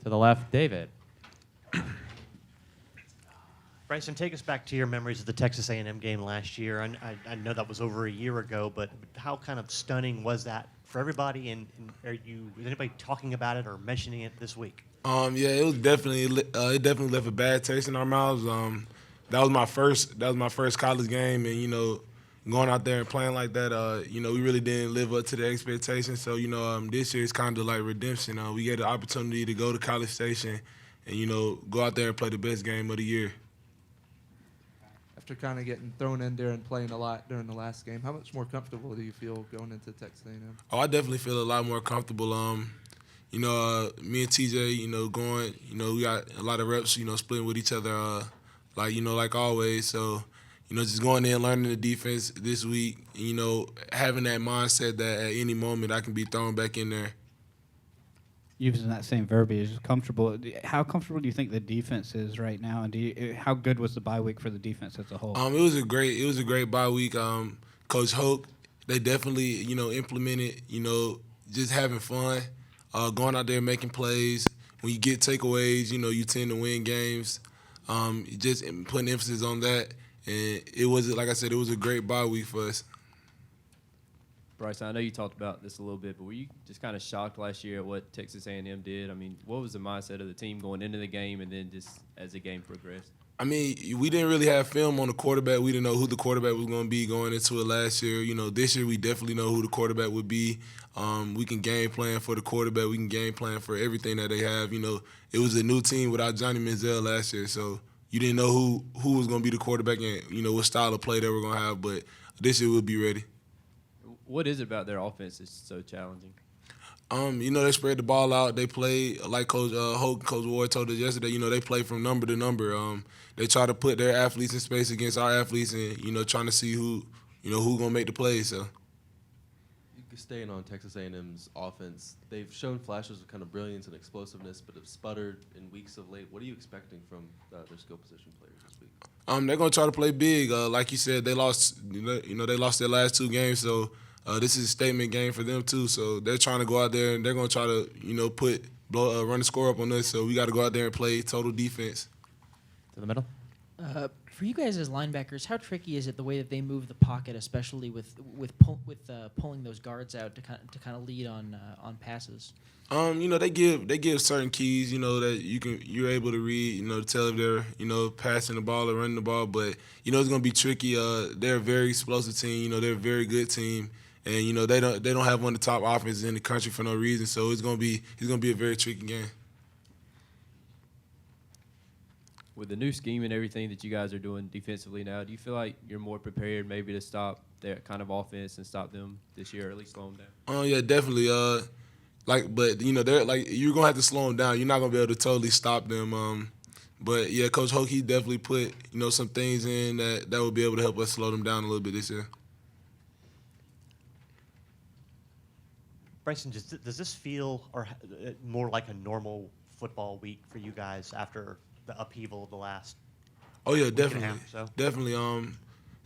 To the left, David. Bryson, take us back to your memories of the Texas A&M game last year. I know that was over a year ago, but how kind of stunning was that for everybody? And is anybody talking about it or mentioning it this week? Yeah, it was definitely it definitely left a bad taste in our mouths. That was my first college game, and going out there and playing like that, we really didn't live up to the expectations. So this year is kind of like redemption. We get the opportunity to go to College Station, and go out there and play the best game of the year. After kind of getting thrown in there and playing a lot during the last game, how much more comfortable do you feel going into Texas A&M? Oh, I definitely feel a lot more comfortable. Me and TJ, going, we got a lot of reps, splitting with each other, like always. So, just going in, learning the defense this week, having that mindset that at any moment I can be thrown back in there. Using that same verbiage, comfortable. How comfortable do you think the defense is right now, and how good was the bye week for the defense as a whole? It was a great bye week. Coach Hoke, they definitely implemented just having fun, going out there making plays. When you get takeaways, you tend to win games. Just putting emphasis on that, and it was, like I said, it was a great bye week for us. Bryson, I know you talked about this a little bit, but were you just kind of shocked last year at what Texas A&M did? I mean, what was the mindset of the team going into the game and then just as the game progressed? I mean, we didn't really have film on the quarterback. We didn't know who the quarterback was going to be going into it last year. This year we definitely know who the quarterback would be. We can game plan for the quarterback. We can game plan for everything that they have. It was a new team without Johnny Manziel last year, so you didn't know who was going to be the quarterback and what style of play they were going to have. But this year we'll be ready. What is it about their offense that's so challenging? They spread the ball out. They play like Coach Hoke, Coach Ward told us yesterday. They play from number to number. They try to put their athletes in space against our athletes, and trying to see who gonna make the plays. So. Staying on Texas A&M's offense, they've shown flashes of kind of brilliance and explosiveness, but have sputtered in weeks of late. What are you expecting from their skill position players this week? They're gonna try to play big. Like you said, they lost. They lost their last two games, so. This is a statement game for them too, so they're trying to go out there and they're going to try to, run the score up on us. So we got to go out there and play total defense. To the middle. For you guys as linebackers, how tricky is it the way that they move the pocket, especially with pulling those guards out to kind of lead on passes? They give certain keys, that you're able to read, to tell if they're, passing the ball or running the ball. But it's going to be tricky. They're a very explosive team. They're a very good team. And they don't have one of the top offenses in the country for no reason. So it's gonna be a very tricky game. With the new scheme and everything that you guys are doing defensively now, do you feel like you're more prepared maybe to stop their kind of offense and stop them this year, or at least slow them down? Oh yeah, definitely. But they're like, you're gonna have to slow them down. You're not gonna be able to totally stop them. But yeah, Coach Hoke, he definitely put some things in that will be able to help us slow them down a little bit this year. Bryson, does this feel more like a normal football week for you guys after the upheaval of the last? Oh yeah, week definitely, and a half, so? definitely.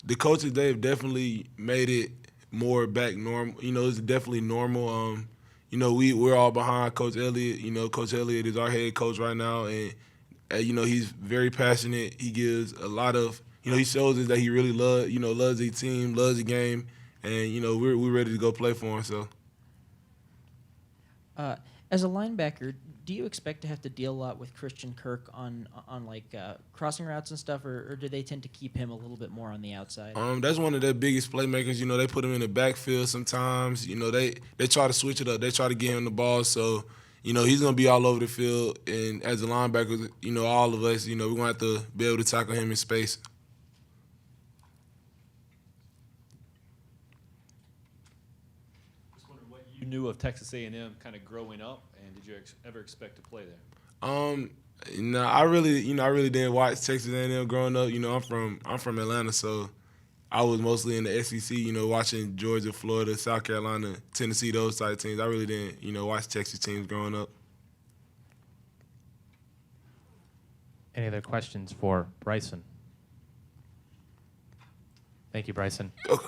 The coaches, they've definitely made it more back normal. It's definitely normal. We're all behind Coach Elliott. Coach Elliott is our head coach right now, and he's very passionate. He gives a lot of, he shows us that he really loves the team, loves the game, and we're ready to go play for him. So. As a linebacker, do you expect to have to deal a lot with Christian Kirk on crossing routes and stuff, or do they tend to keep him a little bit more on the outside? That's one of their biggest playmakers. They put him in the backfield sometimes. They try to switch it up. They try to get him the ball. So, he's going to be all over the field. And as a linebacker, all of us, we're going to have to be able to tackle him in space. You knew of Texas A&M kind of growing up, and did you ever expect to play there? No, I really didn't watch Texas A&M growing up. I'm from Atlanta, so I was mostly in the SEC. Watching Georgia, Florida, South Carolina, Tennessee, those type of teams. I really didn't, watch Texas teams growing up. Any other questions for Bryson? Thank you, Bryson. Okay.